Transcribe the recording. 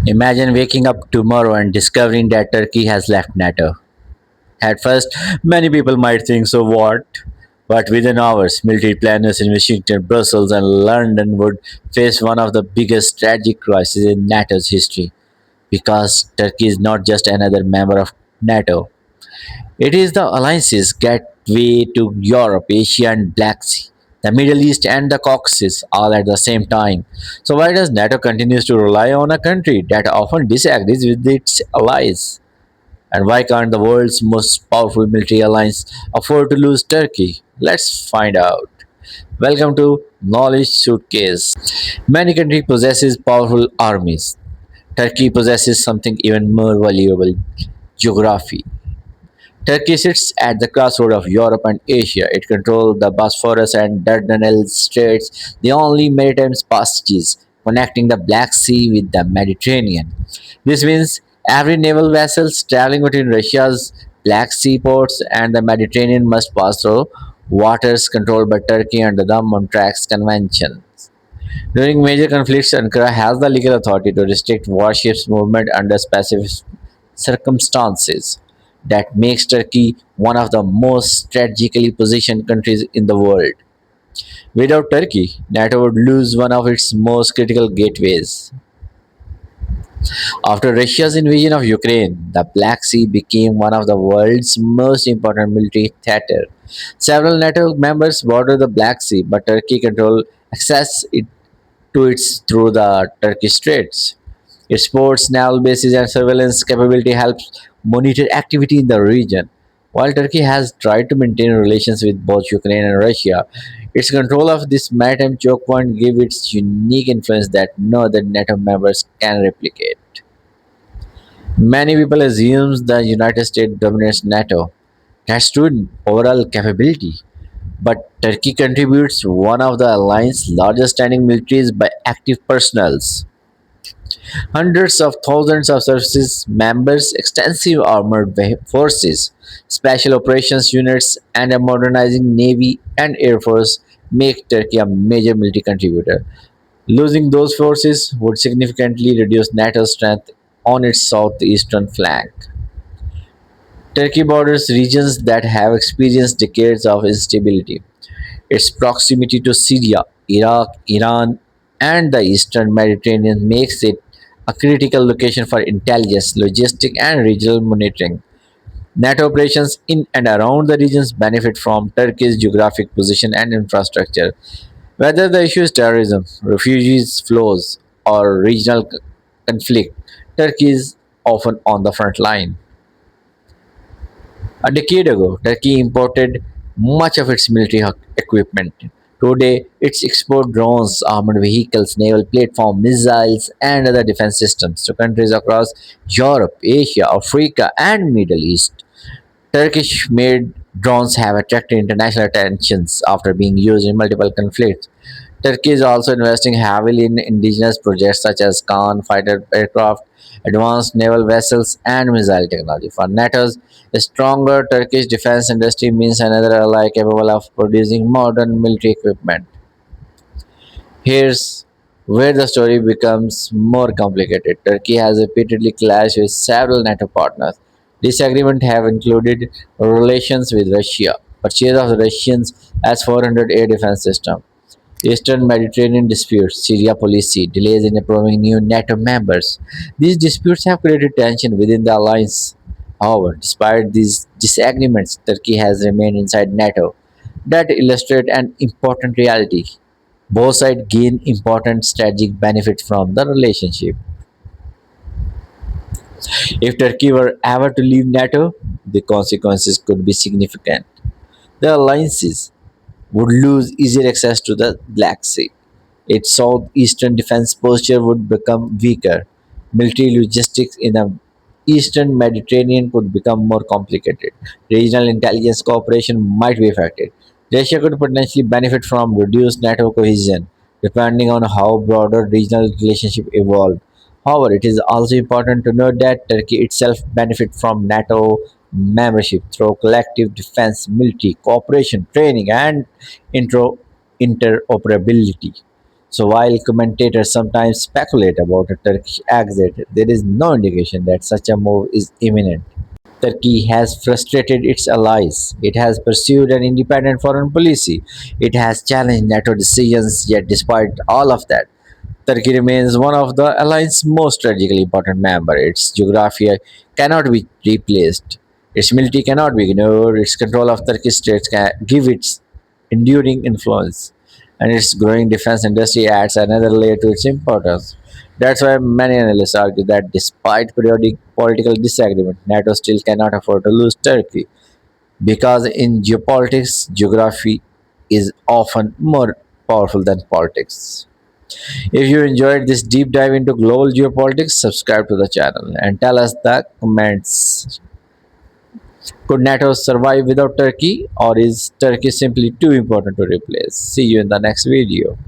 Imagine waking up tomorrow and discovering that Turkey has left NATO. At first, many people might think, so what? But within hours, military planners in Washington, Brussels, and London would face one of the biggest tragic crises in NATO's history. Because Turkey is not just another member of NATO, it is the alliance's gateway to Europe, Asia, and Black Sea, the Middle East, and the Caucasus all at the same time. So, why does NATO continues to rely on a country that often disagrees with its allies? And why can't the world's most powerful military alliance afford to lose Turkey? Let's find out. Welcome to Knowledge Suitcase. Many countries possesses powerful armies. Turkey possesses something even more valuable: geography. Turkey sits at the crossroad of Europe and Asia. It controls the Bosphorus and Dardanelles Straits, the only maritime passages connecting the Black Sea with the Mediterranean. This means every naval vessel traveling between Russia's Black Sea ports and the Mediterranean must pass through waters controlled by Turkey under the Montreux Convention. During major conflicts, Ankara has the legal authority to restrict warships' movement under specific circumstances. That makes Turkey one of the most strategically positioned countries in the world. Without Turkey, NATO would lose one of its most critical gateways. After Russia's invasion of Ukraine, the Black Sea became one of the world's most important military theater. Several NATO members border the Black Sea, but Turkey controls access to it through the Turkish Straits. Its ports, naval bases, and surveillance capability helps monitor activity in the region. While Turkey has tried to maintain relations with both Ukraine and Russia, its control of this maritime choke point gives it unique influence that no other NATO members can replicate. Many people assume the United States dominates NATO. That's true in overall capability, but Turkey contributes one of the alliance's largest standing militaries by active personnels. Hundreds of thousands of services members, extensive armored forces, special operations units, and a modernizing navy and air force make Turkey a major military contributor. Losing those forces would significantly reduce NATO's strength on its southeastern flank. Turkey borders regions that have experienced decades of instability. Its proximity to Syria, Iraq, Iran, and the eastern Mediterranean makes it a critical location for intelligence, logistics, and regional monitoring. NATO operations in and around the regions benefit from Turkey's geographic position and infrastructure. Whether the issue is terrorism, refugees flows, or regional conflict, Turkey is often on the front line. A decade ago, Turkey imported much of its military equipment. Today, it exports drones, armored vehicles, naval platforms, missiles, and other defense systems to countries across Europe, Asia, Africa, and Middle East. Turkish made drones have attracted international attentions after being used in multiple conflicts. Turkey is also investing heavily in indigenous projects such as Khan fighter aircraft, advanced naval vessels, and missile technology. For NATO's stronger Turkish defense industry means another ally capable of producing modern military equipment. Here's where the story becomes more complicated. Turkey has repeatedly clashed with several NATO partners. Disagreements have included relations with Russia, purchase of the Russians S-400 air defense system, Eastern Mediterranean disputes, Syria policy, delays in approving new NATO members. These disputes have created tension within the alliance. However, despite these disagreements, Turkey has remained inside NATO. That illustrates an important reality. Both sides gain important strategic benefits from the relationship. If Turkey were ever to leave NATO, the consequences could be significant. The alliances would lose easier access to the Black Sea. Its southeastern defense posture would become weaker. Military logistics in the eastern Mediterranean could become more complicated. Regional intelligence cooperation might be affected. Russia could potentially benefit from reduced NATO cohesion, depending on how broader regional relationships evolve. However, it is also important to note that Turkey itself benefits from NATO membership through collective defense, military cooperation, training, and intro interoperability. So while commentators sometimes speculate about a Turkish exit, there is no indication that such a move is imminent. Turkey has frustrated its allies. It has pursued an independent foreign policy. It has challenged NATO decisions, yet, despite all of that, Turkey remains one of the alliance's most strategically important members. Its geography cannot be replaced. Its military cannot be ignored. Its control of Turkish states can give its enduring influence, and its growing defense industry adds another layer to its importance. That's why many analysts argue that despite periodic political disagreement, NATO still cannot afford to lose Turkey because in geopolitics, geography is often more powerful than politics. If you enjoyed this deep dive into global geopolitics, subscribe to the channel and tell us the comments. Could NATO survive without Turkey, or is Turkey simply too important to replace? See you in the next video.